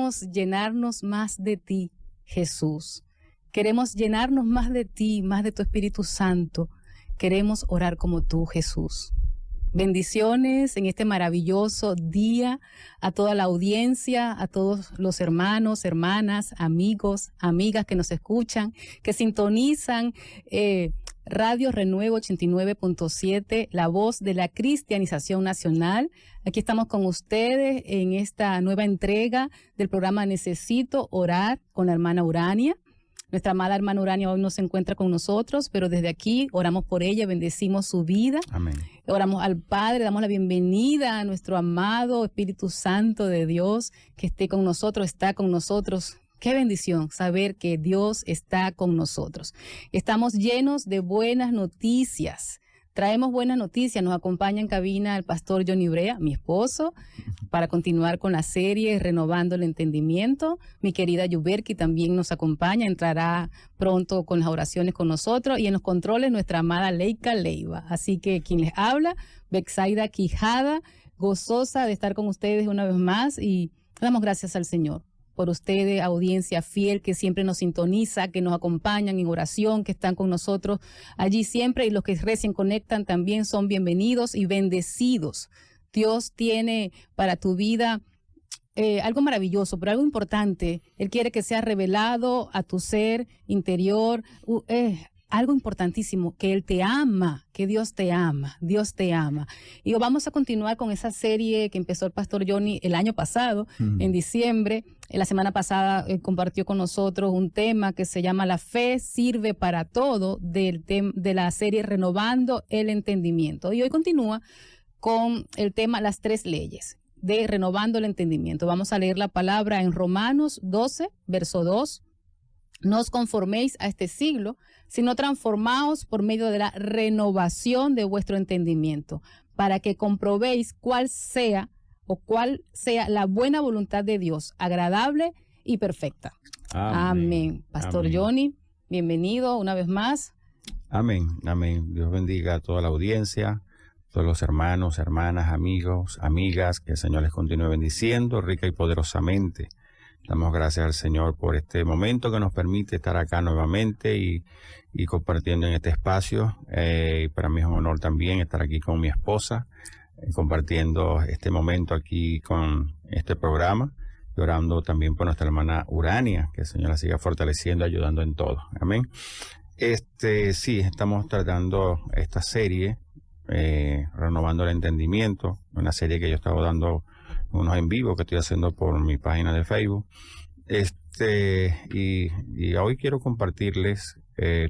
queremos llenarnos más de ti, Jesús. Queremos llenarnos más de ti, más de tu Espíritu Santo. Queremos orar como tú, Jesús. Bendiciones en este maravilloso día a toda la audiencia, a todos los hermanos, hermanas, amigos, amigas que nos escuchan, que sintonizan Radio Renuevo 89.7, la voz de la cristianización nacional. Aquí estamos con ustedes en esta nueva entrega del programa Necesito Orar con la hermana Urania. Nuestra amada hermana Urania hoy no se encuentra con nosotros, pero desde aquí oramos por ella, bendecimos su vida. Amén. Oramos al Padre, damos la bienvenida a nuestro amado Espíritu Santo de Dios, que esté con nosotros, está con nosotros. Qué bendición saber que Dios está con nosotros. Estamos llenos de buenas noticias. Traemos buenas noticias. Nos acompaña en cabina el pastor Johnny Brea, mi esposo, para continuar con la serie Renovando el Entendimiento. Mi querida Yuberki también nos acompaña, entrará pronto con las oraciones con nosotros. Y en los controles nuestra amada Leica Leiva. Así que quien les habla, Bexaida Quijada, gozosa de estar con ustedes una vez más y damos gracias al Señor por ustedes, audiencia fiel que siempre nos sintoniza, que nos acompañan en oración, que están con nosotros allí siempre, y los que recién conectan también son bienvenidos y bendecidos. Dios tiene para tu vida algo maravilloso, pero algo importante. Él quiere que sea revelado a tu ser interior, algo importantísimo, que Él te ama, que Dios te ama, Dios te ama. Y vamos a continuar con esa serie que empezó el pastor Johnny el año pasado, en diciembre. La semana pasada compartió con nosotros un tema que se llama La fe sirve para todo, de la serie Renovando el Entendimiento. Y hoy continúa con el tema Las tres leyes de Renovando el Entendimiento. Vamos a leer la palabra en Romanos 12, verso 2. No os conforméis a este siglo, sino transformaos por medio de la renovación de vuestro entendimiento, para que comprobéis cuál sea la buena voluntad de Dios, agradable y perfecta. Amén. Pastor Amén. Johnny, bienvenido una vez más. Amén, amén. Dios bendiga a toda la audiencia, todos los hermanos, hermanas, amigos, amigas, que el Señor les continúe bendiciendo rica y poderosamente. Damos gracias al Señor por este momento que nos permite estar acá nuevamente y compartiendo en este espacio. Para mí es un honor también estar aquí con mi esposa, compartiendo este momento aquí con este programa, y orando también por nuestra hermana Urania, que el Señor la siga fortaleciendo, ayudando en todo. Amén. Sí, estamos tratando esta serie, Renovando el Entendimiento, una serie que yo estaba dando unos en vivo que estoy haciendo por mi página de Facebook. Y hoy quiero compartirles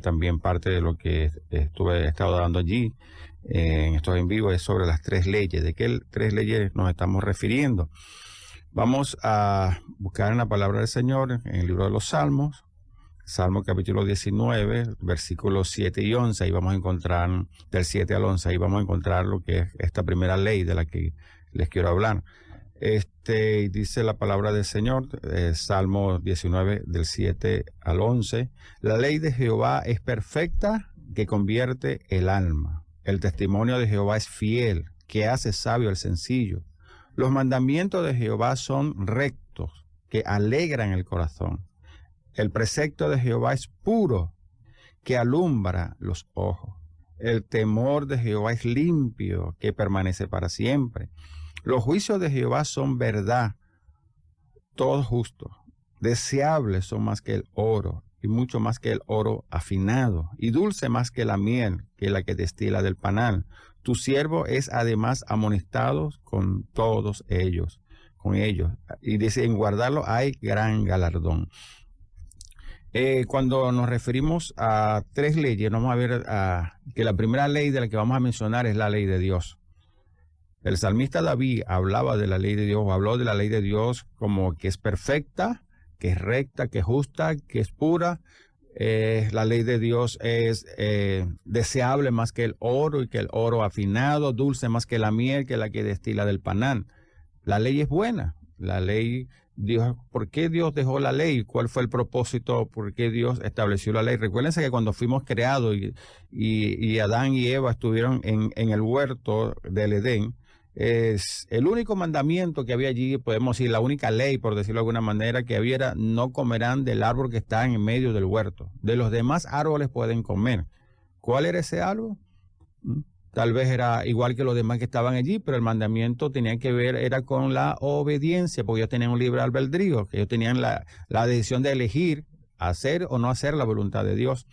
también parte de lo que he estado dando allí en estos en vivo, es sobre las tres leyes. ¿De qué tres leyes nos estamos refiriendo? Vamos a buscar en la palabra del Señor, en el libro de los Salmos, Salmo capítulo 19, versículos 7 y 11, ahí vamos a encontrar, del 7 al 11, ahí vamos a encontrar lo que es esta primera ley de la que les quiero hablar. Dice la palabra del Señor, Salmo 19, del 7 al 11, la ley de Jehová es perfecta, que convierte el alma. El testimonio de Jehová es fiel, que hace sabio al sencillo. Los mandamientos de Jehová son rectos, que alegran el corazón. El precepto de Jehová es puro, que alumbra los ojos. El temor de Jehová es limpio, que permanece para siempre. Los juicios de Jehová son verdad, todos justos. Deseables son más que el oro, y mucho más que el oro afinado, y dulce más que la miel, que la que destila del panal. Tu siervo es además amonestado con todos ellos, y dice, en guardarlo hay gran galardón. Cuando nos referimos a tres leyes, vamos a ver que la primera ley de la que vamos a mencionar es la ley de Dios. El salmista David hablaba de la ley de Dios, habló de la ley de Dios como que es perfecta, que es recta, que es justa, que es pura. La ley de Dios es deseable más que el oro, y que el oro afinado, dulce más que la miel, que la que destila del panal. La ley es buena. La ley, Dios, ¿por qué Dios dejó la ley? ¿Cuál fue el propósito? ¿Por qué Dios estableció la ley? Recuérdense que cuando fuimos creados y Adán y Eva estuvieron en el huerto del Edén, Es el único mandamiento que había allí, podemos decir, la única ley, por decirlo de alguna manera, que había era: no comerán del árbol que está en medio del huerto. De los demás árboles pueden comer. ¿Cuál era ese árbol? Tal vez era igual que los demás que estaban allí, pero el mandamiento tenía que ver, era con la obediencia, porque ellos tenían un libre albedrío, que ellos tenían la decisión de elegir hacer o no hacer la voluntad de Dios.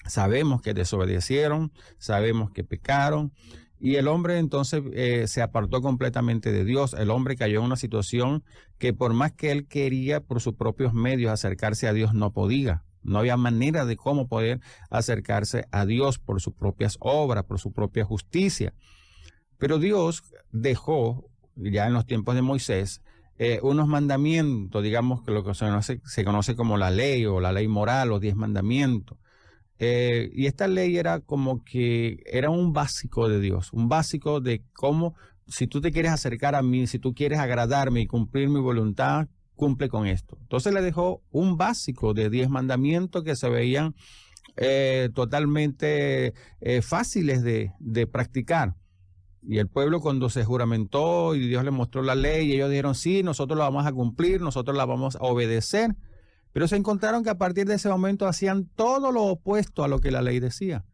Sabemos que desobedecieron, sabemos que pecaron, y el hombre entonces se apartó completamente de Dios. El hombre cayó en una situación que por más que él quería por sus propios medios acercarse a Dios, no podía. No había manera de cómo poder acercarse a Dios por sus propias obras, por su propia justicia. Pero Dios dejó, ya en los tiempos de Moisés, unos mandamientos, digamos que lo que se conoce como la ley o la ley moral, los 10 mandamientos. Y esta ley era como que era un básico de Dios, un básico de cómo, si tú te quieres acercar a mí, si tú quieres agradarme y cumplir mi voluntad, cumple con esto. Entonces le dejó un básico de 10 mandamientos que se veían totalmente fáciles de practicar. Y el pueblo, cuando se juramentó y Dios le mostró la ley, y ellos dijeron: sí, nosotros la vamos a cumplir, nosotros la vamos a obedecer. Pero se encontraron que a partir de ese momento hacían todo lo opuesto a lo que la ley decía.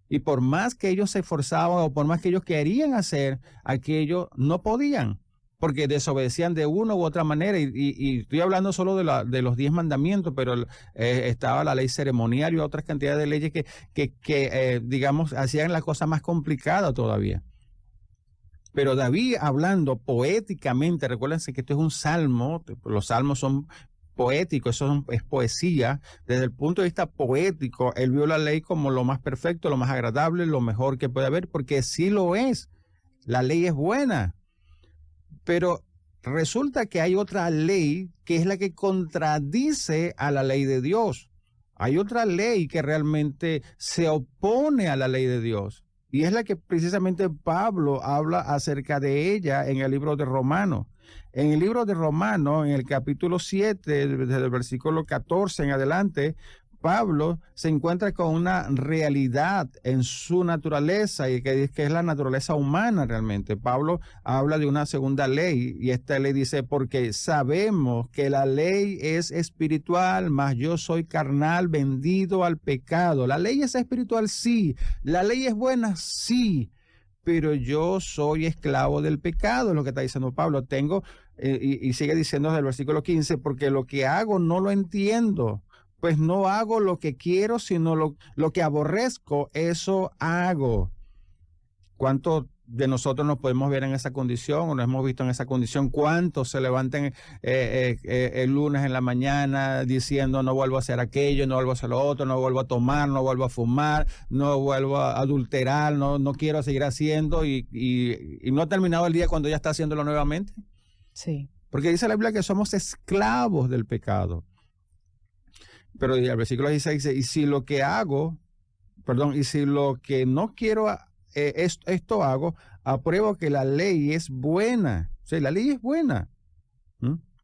Y por más que ellos se esforzaban o por más que ellos querían hacer aquello, no podían, porque desobedecían de una u otra manera. Y estoy hablando solo de los 10 mandamientos, pero estaba la ley ceremonial y otras cantidades de leyes que digamos, hacían la cosa más complicada todavía. Pero David, hablando poéticamente, recuérdense que esto es un salmo, los salmos son poético, eso es poesía. Desde el punto de vista poético, él vio la ley como lo más perfecto, lo más agradable, lo mejor que puede haber, porque sí lo es. La ley es buena. Pero resulta que hay otra ley que es la que contradice a la ley de Dios. Hay otra ley que realmente se opone a la ley de Dios. Y es la que precisamente Pablo habla acerca de ella en el libro de Romanos. En el libro de Romanos, en el capítulo 7, desde el versículo 14 en adelante, Pablo se encuentra con una realidad en su naturaleza, y que es la naturaleza humana realmente. Pablo habla de una segunda ley, y esta ley dice: porque sabemos que la ley es espiritual, mas yo soy carnal, vendido al pecado. La ley es espiritual, sí. La ley es buena, sí. Pero yo soy esclavo del pecado, es lo que está diciendo Pablo. Y sigue diciendo desde el versículo 15, porque lo que hago no lo entiendo. Pues no hago lo que quiero, sino lo que aborrezco, eso hago. ¿Cuántos de nosotros nos podemos ver en esa condición o nos hemos visto en esa condición? ¿Cuántos se levantan el lunes en la mañana diciendo: no vuelvo a hacer aquello, no vuelvo a hacer lo otro, no vuelvo a tomar, no vuelvo a fumar, no vuelvo a adulterar, no quiero seguir haciendo, y no ha terminado el día cuando ya está haciéndolo nuevamente? Sí. Porque dice la Biblia que somos esclavos del pecado. Pero el versículo 16 dice: y si lo que no quiero, esto hago, apruebo que la ley es buena. O sea, la ley es buena.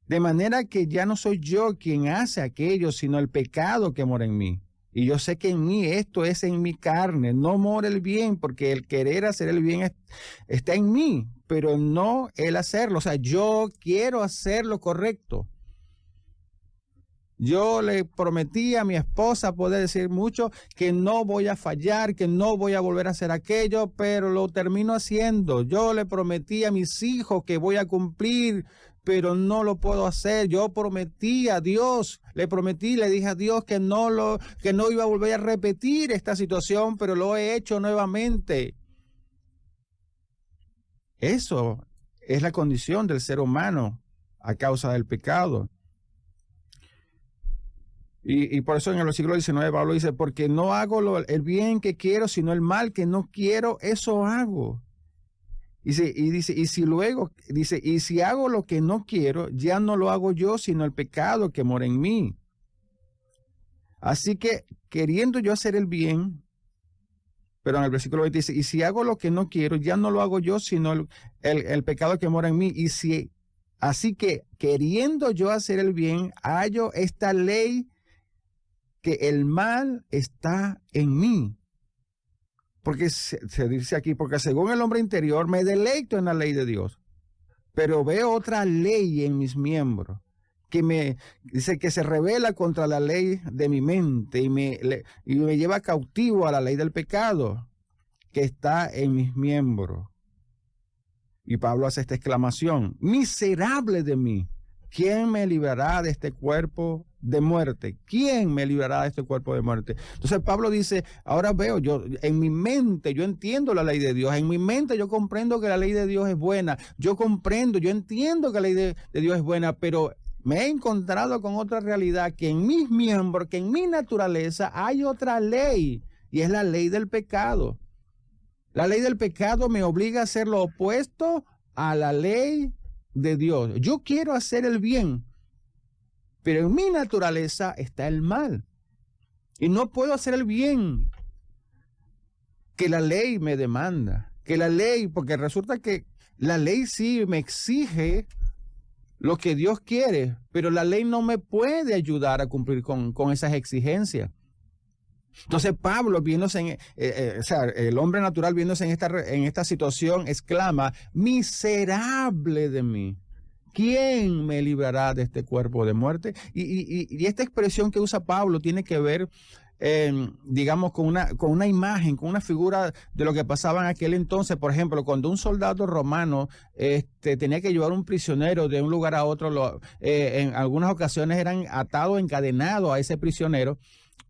De manera que ya no soy yo quien hace aquello, sino el pecado que mora en mí. Y yo sé que en mí, esto es en mi carne, no mora el bien, porque el querer hacer el bien está en mí, pero no el hacerlo. O sea, yo quiero hacer lo correcto. Yo le prometí a mi esposa, poder decir mucho, que no voy a fallar, que no voy a volver a hacer aquello, pero lo termino haciendo. Yo le prometí a mis hijos que voy a cumplir, pero no lo puedo hacer. Yo prometí a Dios, le dije a Dios que no iba a volver a repetir esta situación, pero lo he hecho nuevamente. Eso es la condición del ser humano a causa del pecado. Y por eso en el versículo 19 Pablo dice: porque no hago el bien que quiero, sino el mal que no quiero, eso hago. Y si hago lo que no quiero, ya no lo hago yo, sino el pecado que mora en mí. Así que, queriendo yo hacer el bien, pero en el versículo 20 dice: y si hago lo que no quiero, ya no lo hago yo, sino el pecado que mora en mí. Así que, queriendo yo hacer el bien, hallo esta ley, que el mal está en mí. porque se dice aquí, porque según el hombre interior me deleito en la ley de Dios, pero veo otra ley en mis miembros, que me dice que se revela contra la ley de mi mente y me lleva cautivo a la ley del pecado que está en mis miembros. Y Pablo hace esta exclamación: miserable de mí, ¿quién me librará de este cuerpo de muerte? ¿Quién me librará de este cuerpo de muerte? Entonces Pablo dice, ahora veo, yo en mi mente, yo entiendo la ley de Dios, en mi mente yo comprendo que la ley de Dios es buena, yo entiendo que la ley de Dios es buena, pero me he encontrado con otra realidad, que en mis miembros, que en mi naturaleza hay otra ley, y es la ley del pecado. La ley del pecado me obliga a hacer lo opuesto a la ley de Dios. Yo quiero hacer el bien, pero en mi naturaleza está el mal. Y no puedo hacer el bien que la ley me demanda. Que la ley, porque resulta que la ley sí me exige lo que Dios quiere, pero la ley no me puede ayudar a cumplir con esas exigencias. Entonces Pablo, viéndose el hombre natural viéndose en esta situación, exclama: miserable de mí, ¿quién me librará de este cuerpo de muerte? Y esta expresión que usa Pablo tiene que ver, digamos, con una imagen, con una figura de lo que pasaba en aquel entonces. Por ejemplo, cuando un soldado romano tenía que llevar un prisionero de un lugar a otro, en algunas ocasiones eran atados, encadenados a ese prisionero.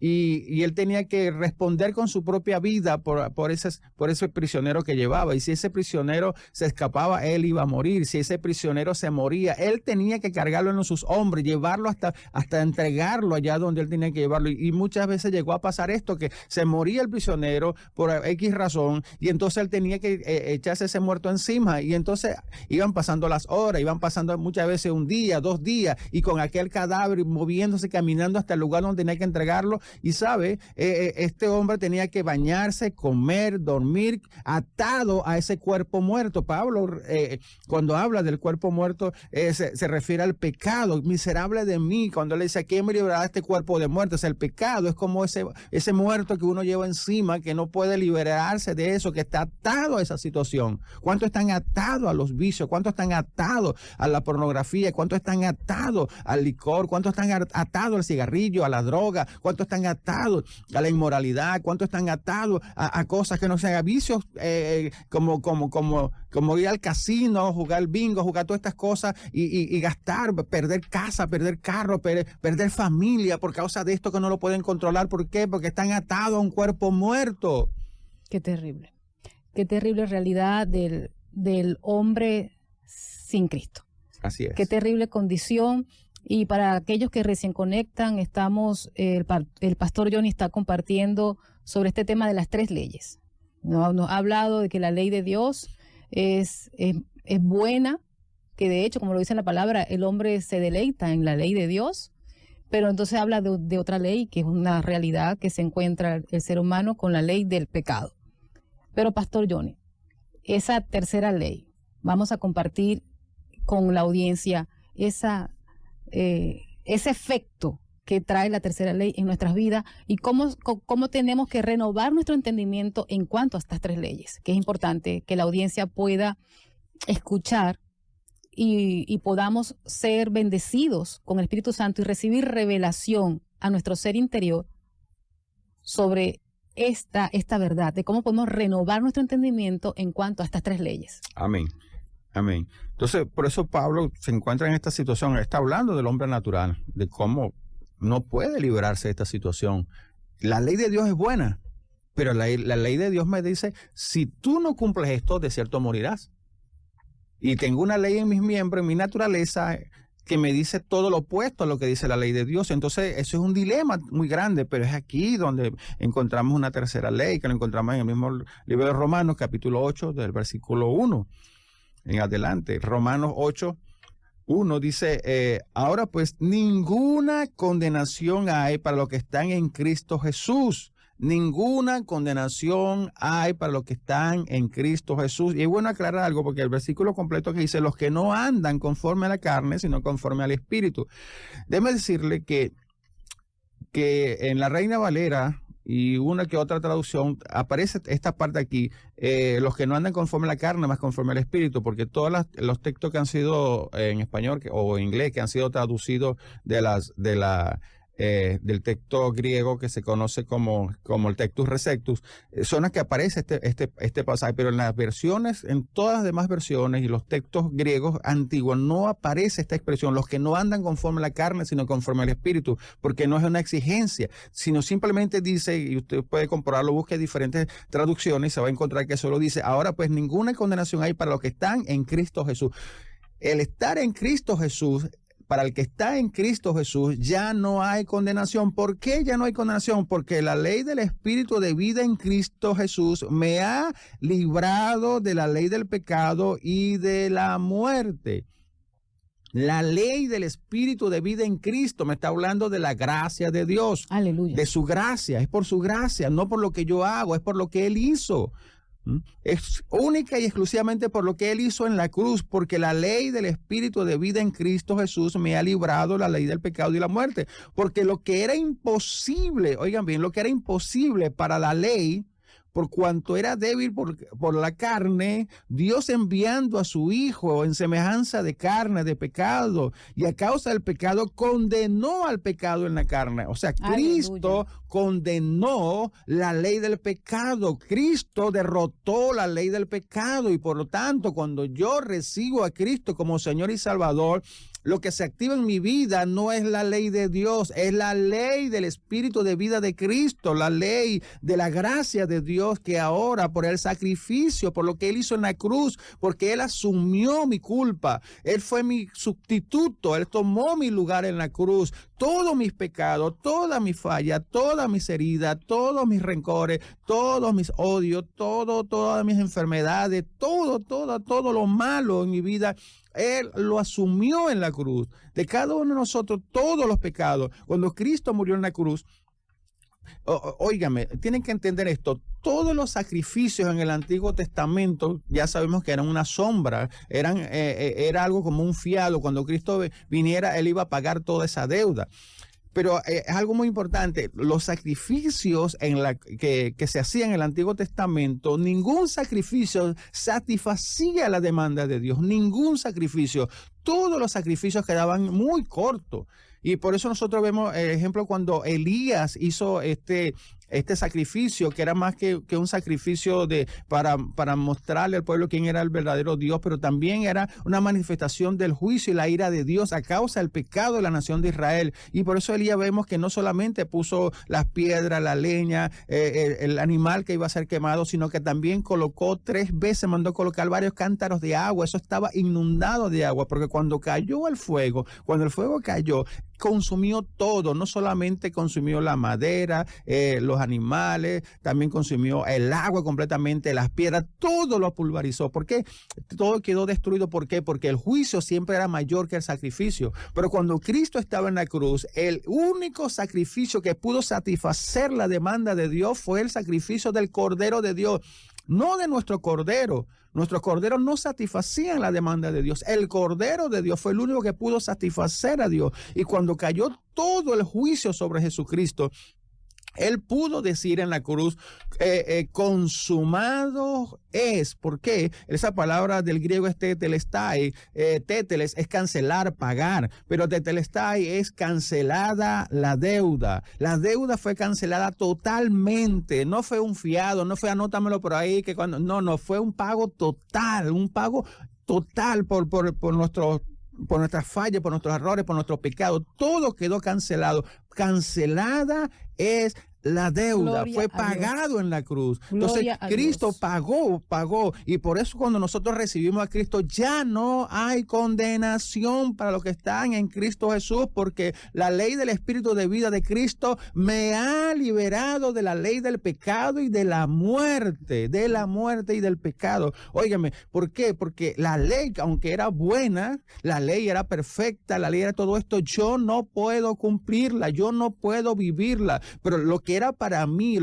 Y él tenía que responder con su propia vida por ese prisionero que llevaba. Y si ese prisionero se escapaba, él iba a morir. Si ese prisionero se moría, él tenía que cargarlo en sus hombros, llevarlo hasta entregarlo allá donde él tenía que llevarlo. Y muchas veces llegó a pasar esto, que se moría el prisionero por X razón, y entonces él tenía que echarse ese muerto encima. Y entonces iban pasando las horas, iban pasando muchas veces un día, 2 días, y con aquel cadáver moviéndose, caminando hasta el lugar donde tenía que entregarlo. Y sabe, este hombre tenía que bañarse, comer, dormir, atado a ese cuerpo muerto. Pablo, cuando habla del cuerpo muerto, se refiere al pecado. Miserable de mí, cuando le dice: ¿quién me librará de este cuerpo de muerte? O sea, el pecado es como ese muerto que uno lleva encima, que no puede liberarse de eso, que está atado a esa situación. ¿Cuántos están atados a los vicios? ¿Cuántos están atados a la pornografía? ¿Cuántos están atados al licor? ¿Cuántos están atados al cigarrillo, a la droga? ¿Cuántos están atados a la inmoralidad? ¿Cuántos están atados a cosas que no sean vicios, como ir al casino, jugar bingo, jugar todas estas cosas y gastar, perder casa, perder carro, perder familia por causa de esto que no lo pueden controlar? ¿Por qué? Porque están atados a un cuerpo muerto. Qué terrible realidad del hombre sin Cristo. Así es. Qué terrible condición. Y para aquellos que recién conectan, el pastor Johnny está compartiendo sobre este tema de las 3 leyes. Nos ha hablado de que la ley de Dios es buena, que de hecho, como lo dice en la palabra, el hombre se deleita en la ley de Dios, pero entonces habla de otra ley, que es una realidad que se encuentra el ser humano con la ley del pecado. Pero pastor Johnny, esa tercera ley, vamos a compartir con la audiencia ese efecto que trae la tercera ley en nuestras vidas y cómo tenemos que renovar nuestro entendimiento en cuanto a estas 3 leyes, que es importante que la audiencia pueda escuchar y podamos ser bendecidos con el Espíritu Santo y recibir revelación a nuestro ser interior sobre esta verdad, de cómo podemos renovar nuestro entendimiento en cuanto a estas 3 leyes. Amén. Amén. Entonces, por eso Pablo se encuentra en esta situación. Está hablando del hombre natural, de cómo no puede librarse de esta situación. La ley de Dios es buena, pero la ley de Dios me dice: si tú no cumples esto, de cierto morirás. Y tengo una ley en mis miembros, en mi naturaleza, que me dice todo lo opuesto a lo que dice la ley de Dios. Entonces, eso es un dilema muy grande, pero es aquí donde encontramos una tercera ley, que lo encontramos en el mismo libro de Romanos, capítulo 8, del versículo 1. En adelante, Romanos 8:1 dice: ahora pues ninguna condenación hay para los que están en Cristo Jesús. Ninguna condenación hay para los que están en Cristo Jesús. Y es bueno aclarar algo, porque el versículo completo que dice: los que no andan conforme a la carne, sino conforme al Espíritu. Déjeme decirle que en la Reina Valera y una que otra traducción, aparece esta parte aquí, los que no andan conforme a la carne, más conforme al espíritu, porque todos los textos que han sido en español o en inglés, que han sido traducidos del texto griego que se conoce como el Textus Receptus, son las que aparece este pasaje, pero en las versiones, en todas las demás versiones y los textos griegos antiguos no aparece esta expresión, los que no andan conforme a la carne, sino conforme al espíritu, porque no es una exigencia, sino simplemente dice, y usted puede comprobarlo, busque diferentes traducciones y se va a encontrar que solo dice, ahora pues ninguna condenación hay para los que están en Cristo Jesús. El estar en Cristo Jesús, para el que está en Cristo Jesús, ya no hay condenación. ¿Por qué ya no hay condenación? Porque la ley del Espíritu de vida en Cristo Jesús me ha librado de la ley del pecado y de la muerte. La ley del Espíritu de vida en Cristo me está hablando de la gracia de Dios. Aleluya. De su gracia, es por su gracia, no por lo que yo hago, es por lo que Él hizo. Es única y exclusivamente por lo que Él hizo en la cruz, porque la ley del Espíritu de vida en Cristo Jesús me ha librado la ley del pecado y la muerte. Porque lo que era imposible, oigan bien, lo que era imposible para la ley, por cuanto era débil por la carne, Dios enviando a su Hijo en semejanza de carne, de pecado, y a causa del pecado condenó al pecado en la carne. O sea, Cristo condenó la ley del pecado. Cristo derrotó la ley del pecado, y por lo tanto, cuando yo recibo a Cristo como Señor y Salvador, lo que se activa en mi vida no es la ley de Dios, es la ley del Espíritu de vida de Cristo, la ley de la gracia de Dios, que ahora por el sacrificio, por lo que Él hizo en la cruz, porque Él asumió mi culpa, Él fue mi sustituto, Él tomó mi lugar en la cruz, todos mis pecados, toda mi falla, todas mis heridas, todos mis rencores, todos mis odios, todas mis enfermedades, todo lo malo en mi vida, Él lo asumió en la cruz. De cada uno de nosotros, todos los pecados. Cuando Cristo murió en la cruz, óigame, tienen que entender esto. Todos los sacrificios en el Antiguo Testamento, ya sabemos que eran una sombra, era algo como un fiado. Cuando Cristo viniera, Él iba a pagar toda esa deuda. Pero es algo muy importante, los sacrificios que se hacían en el Antiguo Testamento, ningún sacrificio satisfacía la demanda de Dios, ningún sacrificio. Todos los sacrificios quedaban muy cortos. Y por eso nosotros vemos el ejemplo cuando Elías hizo este sacrificio, que era más que un sacrificio para mostrarle al pueblo quién era el verdadero Dios, pero también era una manifestación del juicio y la ira de Dios a causa del pecado de la nación de Israel. Y por eso Elías vemos que no solamente puso las piedras, la leña, el animal que iba a ser quemado, sino que también colocó 3 veces, mandó colocar varios cántaros de agua. Eso estaba inundado de agua, porque cuando el fuego cayó, consumió todo, no solamente consumió la madera, los animales, también consumió el agua completamente, las piedras, todo lo pulverizó. ¿Por qué? Todo quedó destruido. ¿Por qué? Porque el juicio siempre era mayor que el sacrificio. Pero cuando Cristo estaba en la cruz, el único sacrificio que pudo satisfacer la demanda de Dios fue el sacrificio del Cordero de Dios. No de nuestro cordero. Nuestros corderos no satisfacían la demanda de Dios. El Cordero de Dios fue el único que pudo satisfacer a Dios. Y cuando cayó todo el juicio sobre Jesucristo, Él pudo decir en la cruz, consumado es. ¿Por qué? Esa palabra del griego es tetelestai. Teteles es cancelar, pagar. Pero tetelestai es cancelada la deuda. La deuda fue cancelada totalmente. No fue un fiado, no fue anótamelo por ahí. No, fue un pago total. Un pago total por nuestras fallas, por nuestros errores, por nuestros pecados. Todo quedó cancelado. Cancelada es la deuda. Gloria, fue pagado en la cruz. Entonces Cristo pagó. Y por eso cuando nosotros recibimos a Cristo ya no hay condenación para los que están en Cristo Jesús, porque la ley del Espíritu de vida de Cristo me ha liberado de la ley del pecado y de la muerte y del pecado. Óigame, ¿por qué? Porque la ley, aunque era buena, la ley era perfecta, la ley era todo esto, yo no puedo cumplirla, yo no puedo vivirla, pero lo que era para mí,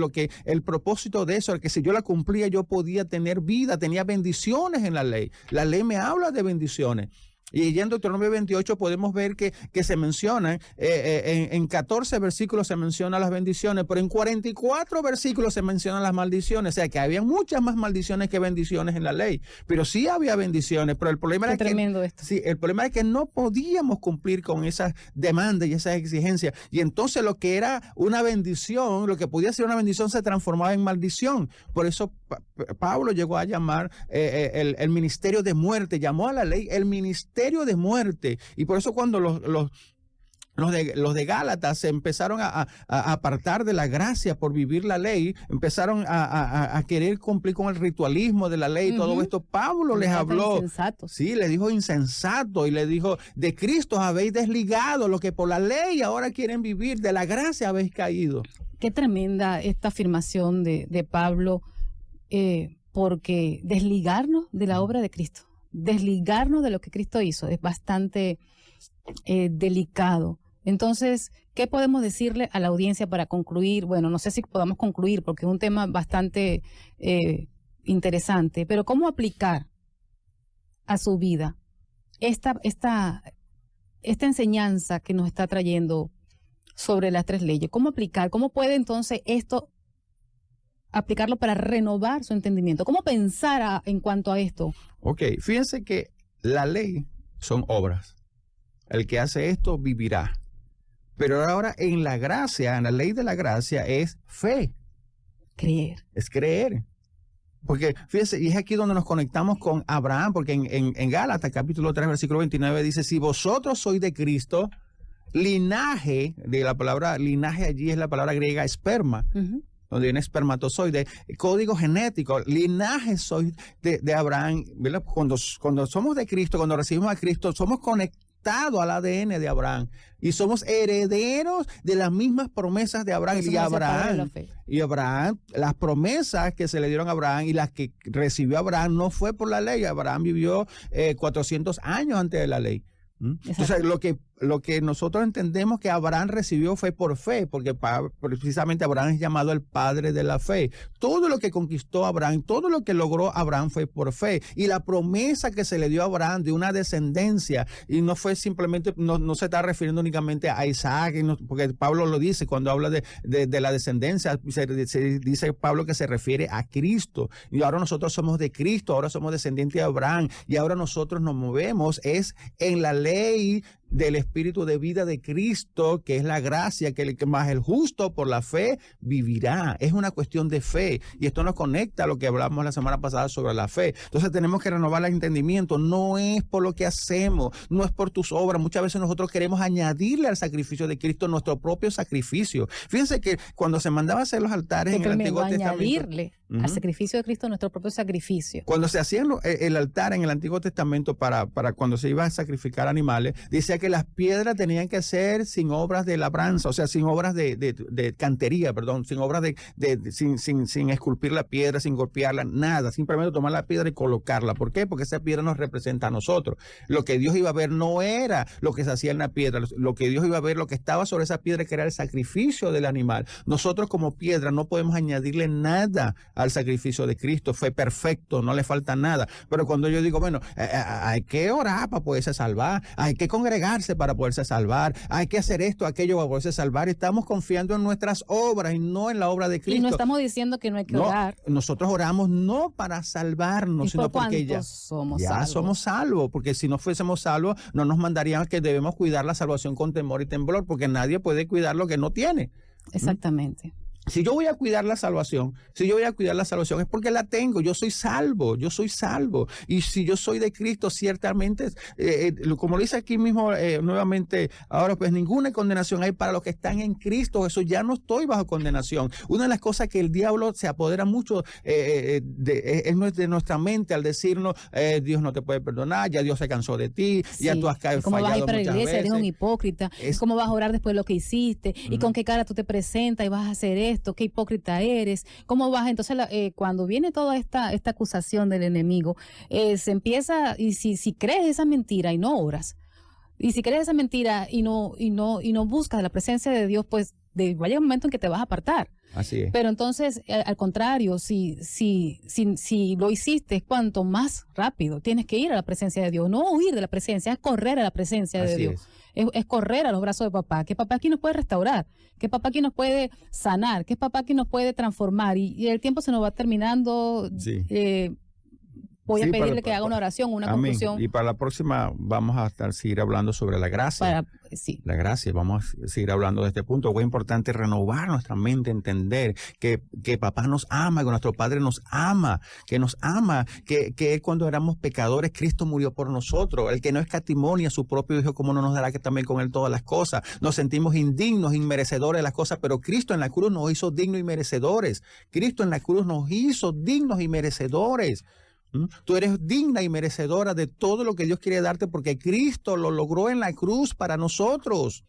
el propósito de eso, era que si yo la cumplía, yo podía tener vida, tenía bendiciones en la ley. La ley me habla de bendiciones. Y ya en Deuteronomio 28 podemos ver que se mencionan, en 14 versículos se mencionan las bendiciones, pero en 44 versículos se mencionan las maldiciones. O sea que había muchas más maldiciones que bendiciones en la ley. Pero sí había bendiciones, pero el problema era el problema es que no podíamos cumplir con esas demandas y esas exigencias. Y entonces lo que era una bendición, lo que podía ser una bendición se transformaba en maldición. Por eso Pablo llegó a llamar el ministerio de muerte, llamó a la ley el ministerio de muerte. Y por eso cuando los de Gálatas se empezaron a apartar de la gracia por vivir la ley, empezaron a querer cumplir con el ritualismo de la ley y todo esto, Pablo les habló. Sí, le dijo insensato y le dijo, de Cristo habéis desligado, lo que por la ley ahora quieren vivir, de la gracia habéis caído. Qué tremenda esta afirmación de Pablo, porque desligarnos de la obra de Cristo, desligarnos de lo que Cristo hizo es bastante delicado. Entonces, ¿qué podemos decirle a la audiencia para concluir? Bueno, no sé si podamos concluir porque es un tema bastante interesante, pero ¿cómo aplicar a su vida esta enseñanza que nos está trayendo sobre las 3 leyes? ¿Cómo aplicar? ¿Cómo puede entonces esto aplicarlo para renovar su entendimiento? ¿Cómo pensar en cuanto a esto? Ok, fíjense que la ley son obras. El que hace esto vivirá. Pero ahora en la gracia, en la ley de la gracia es fe. Creer. Es creer. Porque fíjense, y es aquí donde nos conectamos con Abraham, porque en Gálatas capítulo 3, versículo 29 dice, si vosotros sois de Cristo, linaje, de la palabra linaje allí es la palabra griega esperma, donde viene espermatozoide, código genético, linaje soy de Abraham, ¿verdad? Cuando somos de Cristo, cuando recibimos a Cristo, somos conectados al ADN de Abraham y somos herederos de las mismas promesas de Abraham. Y Abraham, las promesas que se le dieron a Abraham y las que recibió Abraham no fue por la ley. Abraham vivió 400 años antes de la ley. Entonces, lo que nosotros entendemos que Abraham recibió fue por fe, porque precisamente Abraham es llamado el padre de la fe. Todo lo que conquistó Abraham, todo lo que logró Abraham fue por fe. Y la promesa que se le dio a Abraham de una descendencia, y no fue simplemente, no se está refiriendo únicamente a Isaac, porque Pablo lo dice cuando habla de la descendencia, se dice Pablo que se refiere a Cristo. Y ahora nosotros somos de Cristo, ahora somos descendientes de Abraham, y ahora nosotros nos movemos es en la ley del espíritu de vida de Cristo, que es la gracia, que más el justo por la fe vivirá. Es una cuestión de fe, y esto nos conecta a lo que hablamos la semana pasada sobre la fe. Entonces tenemos que renovar el entendimiento. No es por lo que hacemos, no es por tus obras. Muchas veces nosotros queremos añadirle al sacrificio de Cristo nuestro propio sacrificio. Fíjense que cuando se mandaba a hacer los altares en el Antiguo Testamento, añadirle al sacrificio de Cristo nuestro propio sacrificio. Cuando se hacía el altar en el Antiguo Testamento para cuando se iba a sacrificar animales, dice que las piedras tenían que ser sin obras de labranza, o sea, sin obras de cantería, perdón, sin obras sin esculpir la piedra, sin golpearla, nada, simplemente tomar la piedra y colocarla. ¿Por qué? Porque esa piedra nos representa a nosotros. Lo que Dios iba a ver no era lo que se hacía en la piedra, lo que Dios iba a ver, lo que estaba sobre esa piedra, que era el sacrificio del animal. Nosotros como piedra no podemos añadirle nada al sacrificio de Cristo. Fue perfecto, no le falta nada. Pero cuando yo digo, bueno, hay que orar para poderse salvar, hay que congregarse para poderse salvar, hay que hacer esto, aquello para poderse salvar, estamos confiando en nuestras obras y no en la obra de Cristo. Y no estamos diciendo que no hay que orar. Nosotros oramos no para salvarnos, sino porque ya somos salvos, porque si no fuésemos salvos, no nos mandarían que debemos cuidar la salvación con temor y temblor, porque nadie puede cuidar lo que no tiene. Exactamente. Si yo voy a cuidar la salvación, es porque la tengo. Yo soy salvo. Y si yo soy de Cristo, ciertamente, como lo dice aquí mismo nuevamente, ahora pues ninguna condenación hay para los que están en Cristo Jesús. Ya no estoy bajo condenación. Una de las cosas que el diablo se apodera mucho es de nuestra mente al decirnos, Dios no te puede perdonar, ya Dios se cansó de ti, ya tú has fallado muchas veces. ¿Cómo vas a ir para la iglesia? Eres un hipócrita. ¿Cómo vas a orar después de lo que hiciste? ¿Y con qué cara tú te presentas y vas a hacer esto? Qué hipócrita eres, cómo vas. Entonces cuando viene toda esta acusación del enemigo, se empieza, y si crees esa mentira y no oras, y si crees esa mentira y no buscas la presencia de Dios, pues va a llegar un momento en que te vas a apartar. Así es. Pero entonces, al contrario, si lo hiciste, cuanto más rápido tienes que ir a la presencia de Dios, no huir de la presencia, es correr a la presencia de Así Dios. Es correr a los brazos de papá, que papá aquí nos puede restaurar, que papá aquí nos puede sanar, que papá aquí nos puede transformar, y el tiempo se nos va terminando. Sí. Voy a pedirle que haga una oración, una amén. conclusión. Y para la próxima vamos a seguir hablando sobre la gracia. Sí. La gracia, vamos a seguir hablando de este punto. Es importante renovar nuestra mente, entender que papá nos ama, que nuestro Padre nos ama, que cuando éramos pecadores, Cristo murió por nosotros. El que no escatimó a su propio Hijo, ¿cómo no nos dará que también con Él todas las cosas? Nos sentimos indignos, inmerecedores de las cosas, pero Cristo en la cruz nos hizo dignos y merecedores. Cristo en la cruz nos hizo dignos y merecedores. Tú eres digna y merecedora de todo lo que Dios quiere darte porque Cristo lo logró en la cruz para nosotros.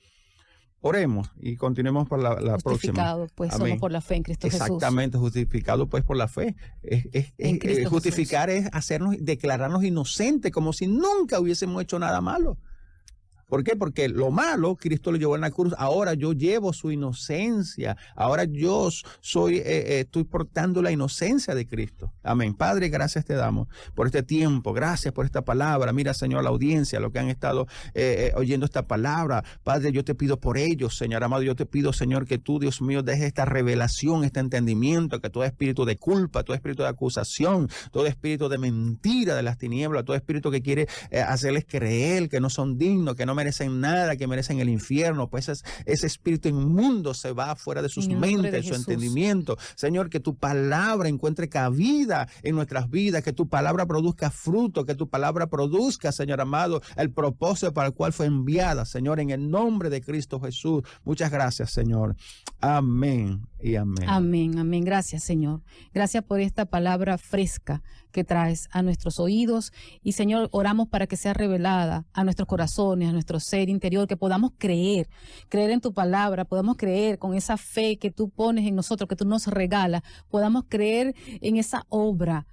Oremos y continuemos por la próxima. Justificado, pues amén. Somos por la fe en Cristo Jesús. Exactamente, justificado pues por la fe. Justificar Jesús. Es declararnos inocentes, como si nunca hubiésemos hecho nada malo. ¿Por qué? Porque lo malo Cristo lo llevó en la cruz. Ahora yo llevo su inocencia. Ahora yo estoy portando la inocencia de Cristo. Amén. Padre, gracias te damos por este tiempo. Gracias por esta palabra. Mira, Señor, la audiencia, lo que han estado oyendo esta palabra. Padre, yo te pido por ellos, Señor amado. Yo te pido, Señor, que tú, Dios mío, dejes esta revelación, este entendimiento, que todo espíritu de culpa, todo espíritu de acusación, todo espíritu de mentira de las tinieblas, todo espíritu que quiere hacerles creer que no son dignos, que no merecen nada, que merecen el infierno, pues ese espíritu inmundo se va fuera de sus mentes, de su entendimiento. Señor, que tu palabra encuentre cabida en nuestras vidas, que tu palabra produzca fruto, que tu palabra produzca, Señor amado, el propósito para el cual fue enviada, Señor, en el nombre de Cristo Jesús. Muchas gracias, Señor. Amén y amén. Amén, amén. Gracias, Señor. Gracias por esta palabra fresca que traes a nuestros oídos. Y, Señor, oramos para que sea revelada a nuestros corazones, a nuestro ser interior, que podamos creer en tu palabra, podamos creer con esa fe que tú pones en nosotros, que tú nos regalas, podamos creer en esa obra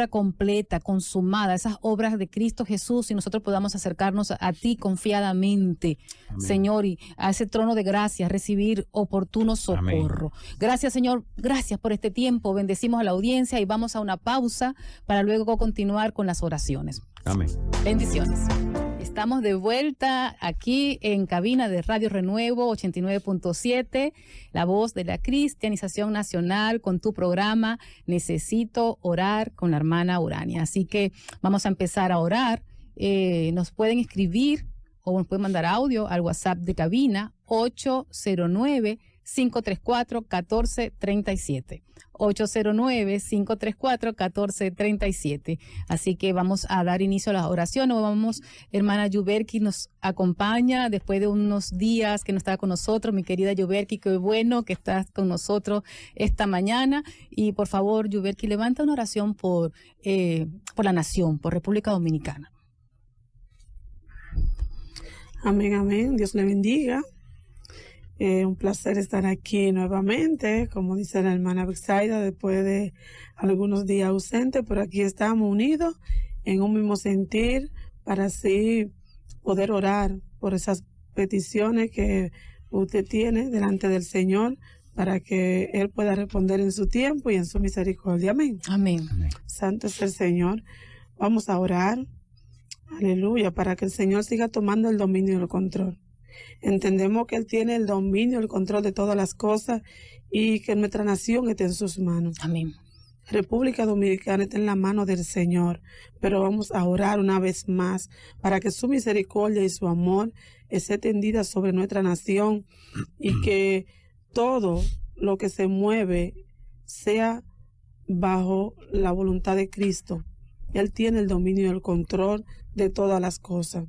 completa, consumada, esas obras de Cristo Jesús, y nosotros podamos acercarnos a ti confiadamente, amén. Señor, y a ese trono de gracia, recibir oportuno socorro. Amén. Gracias, Señor, gracias por este tiempo, bendecimos a la audiencia y vamos a una pausa para luego continuar con las oraciones. Amén. Bendiciones. Estamos de vuelta aquí en cabina de Radio Renuevo 89.7, la voz de la cristianización nacional, con tu programa Necesito Orar con la hermana Urania. Así que vamos a empezar a orar. Nos pueden escribir o nos pueden mandar audio al WhatsApp de cabina 809-534-1437. 809-534-1437. Así que vamos a dar inicio a las oraciones. Hermana Yuberki nos acompaña después de unos días que no estaba con nosotros. Mi querida Yuberki, qué bueno que estás con nosotros esta mañana. Y por favor, Yuberki, levanta una oración por la nación, por República Dominicana. Amén, amén. Dios le bendiga. Un placer estar aquí nuevamente, como dice la hermana Bexaida, después de algunos días ausentes, pero aquí estamos unidos en un mismo sentir para así poder orar por esas peticiones que usted tiene delante del Señor, para que Él pueda responder en su tiempo y en su misericordia. Amén. Amén. Santo es el Señor. Vamos a orar, aleluya, para que el Señor siga tomando el dominio y el control. Entendemos que Él tiene el dominio, el control de todas las cosas y que nuestra nación esté en sus manos. Amén. República Dominicana está en la mano del Señor, pero vamos a orar una vez más para que su misericordia y su amor esté tendida sobre nuestra nación y que todo lo que se mueve sea bajo la voluntad de Cristo. Él tiene el dominio y el control de todas las cosas.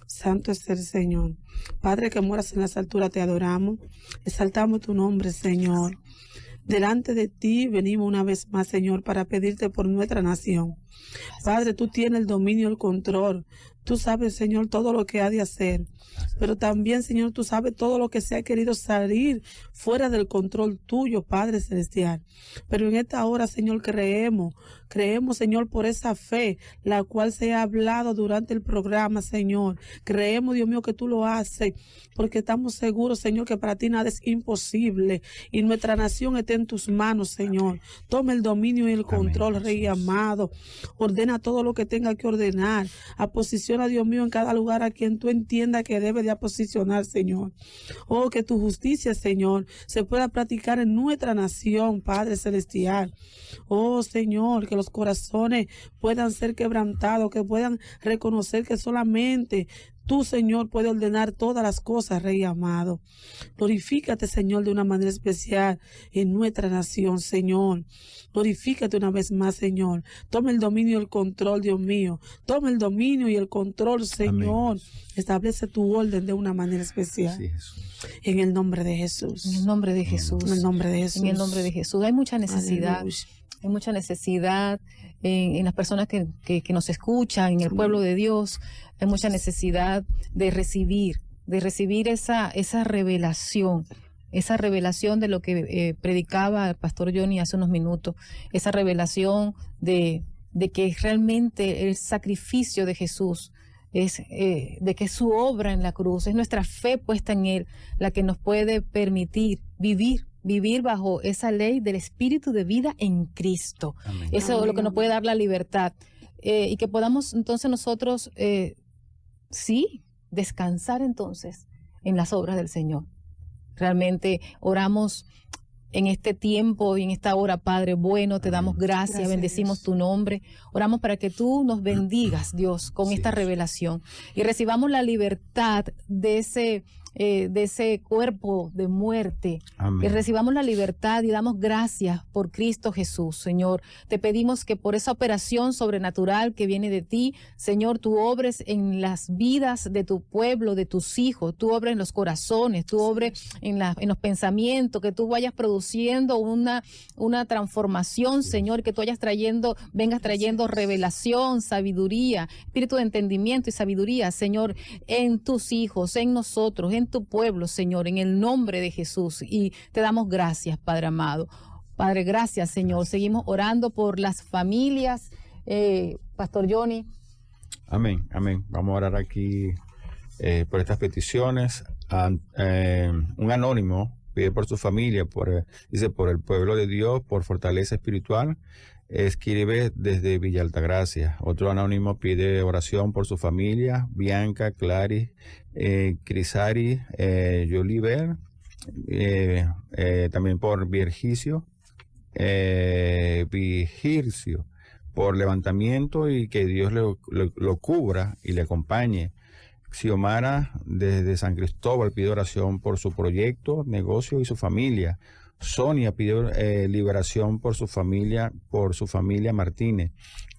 Santo es el Señor. Padre que moras en las alturas, te adoramos. Exaltamos tu nombre, Señor. Delante de ti venimos una vez más, Señor, para pedirte por nuestra nación. Padre, tú tienes el dominio, el control Tú sabes, Señor, todo lo que ha de hacer. Pero también, Señor, tú sabes todo lo que se ha querido salir fuera del control tuyo, Padre Celestial. Pero en esta hora, Señor, creemos, Señor, por esa fe, la cual se ha hablado durante el programa, Señor. Creemos, Dios mío, que tú lo haces, porque estamos seguros, Señor, que para ti nada es imposible. Y nuestra nación está en tus manos, Señor. Toma el dominio y el control, Amén, Rey Jesús. amado. Ordena todo lo que tenga que ordenar. Posiciona, Dios mío, en cada lugar a quien tú entiendas que debe de posicionar, Señor. Oh, que tu justicia, Señor, se pueda practicar en nuestra nación, Padre Celestial. Oh, Señor, que los corazones puedan ser quebrantados, que puedan reconocer que solamente tú, Señor, puedes ordenar todas las cosas, Rey amado. Glorifícate, Señor, de una manera especial en nuestra nación, Señor. Glorifícate una vez más, Señor. Toma el dominio y el control, Dios mío. Toma el dominio y el control, Señor. Amén. Establece tu orden de una manera especial. Sí, Jesús. En el nombre de Jesús. En el nombre de Jesús. En el nombre de Jesús. En el nombre de Jesús. Hay mucha necesidad. Aleluya. Hay mucha necesidad en las personas que nos escuchan, en el pueblo de Dios. Hay mucha necesidad de recibir esa revelación de lo que predicaba el pastor Johnny hace unos minutos, esa revelación de que realmente el sacrificio de Jesús es de que su obra en la cruz, es nuestra fe puesta en Él, la que nos puede permitir vivir bajo esa ley del espíritu de vida en Cristo. Amén. Eso es lo que nos puede dar la libertad. Y que podamos entonces nosotros, sí, descansar entonces en las obras del Señor. Realmente oramos en este tiempo y en esta hora, Padre bueno, te damos gracias, bendecimos tu nombre. Oramos para que tú nos bendigas, Dios, con esta revelación y recibamos la libertad de ese cuerpo de muerte. Amén. Y recibamos la libertad y damos gracias por Cristo Jesús, Señor. Te pedimos que por esa operación sobrenatural que viene de ti, Señor, tú obres en las vidas de tu pueblo, de tus hijos, tú obres en los corazones, tú obres en los pensamientos, que tú vayas produciendo una transformación, Señor, que tú vengas trayendo revelación, sabiduría, espíritu de entendimiento y sabiduría, Señor, en tus hijos, en nosotros, en tu pueblo, Señor, en el nombre de Jesús. Y te damos gracias, Padre amado. Padre, gracias, Señor. Gracias. Seguimos orando por las familias. Pastor Johnny. Amén, amén. Vamos a orar aquí por estas peticiones. Un anónimo pide por su familia, dice por el pueblo de Dios, por fortaleza espiritual. Escribe desde Villa Altagracia. Otro anónimo pide oración por su familia, Bianca, Clary, Crisari, Joliver, también por Virgilio, por levantamiento y que Dios lo cubra y le acompañe. Xiomara desde San Cristóbal pide oración por su proyecto, negocio y su familia. Sonia pide liberación por su familia Martínez.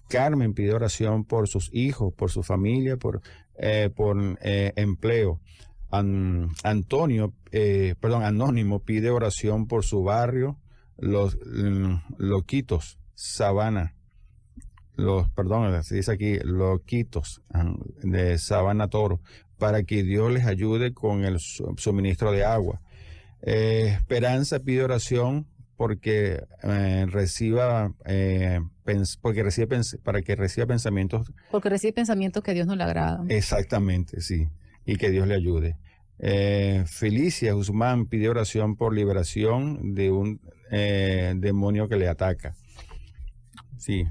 Carmen pide oración por sus hijos, por su familia, por empleo. Anónimo pide oración por su barrio, los Loquitos, Sabana. Se dice aquí, Loquitos de Sabana Toro, para que Dios les ayude con el suministro de agua. Esperanza pide oración para que reciba pensamientos. Porque recibe pensamientos que a Dios no le agradan. Exactamente, sí. Y que Dios le ayude. Felicia Guzmán pide oración por liberación de un demonio que le ataca. Sí.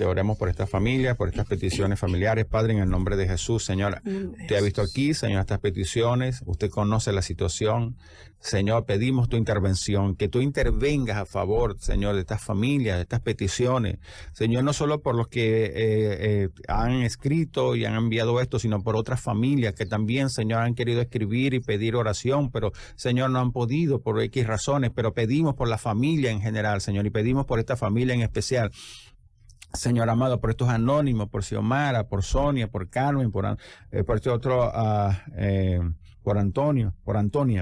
Oremos por estas familias, por estas peticiones familiares. Padre, en el nombre de Jesús, Señor, te ha visto aquí, Señor, estas peticiones. Usted conoce la situación. Señor, pedimos tu intervención, que tú intervengas a favor, Señor, de estas familias, de estas peticiones. Señor, no solo por los que han escrito y han enviado esto, sino por otras familias que también, Señor, han querido escribir y pedir oración, pero, Señor, no han podido por X razones, pero pedimos por la familia en general, Señor, y pedimos por esta familia en especial. Señor amado, por estos anónimos, por Xiomara, por Sonia, por Carmen, por este otro por Antonia,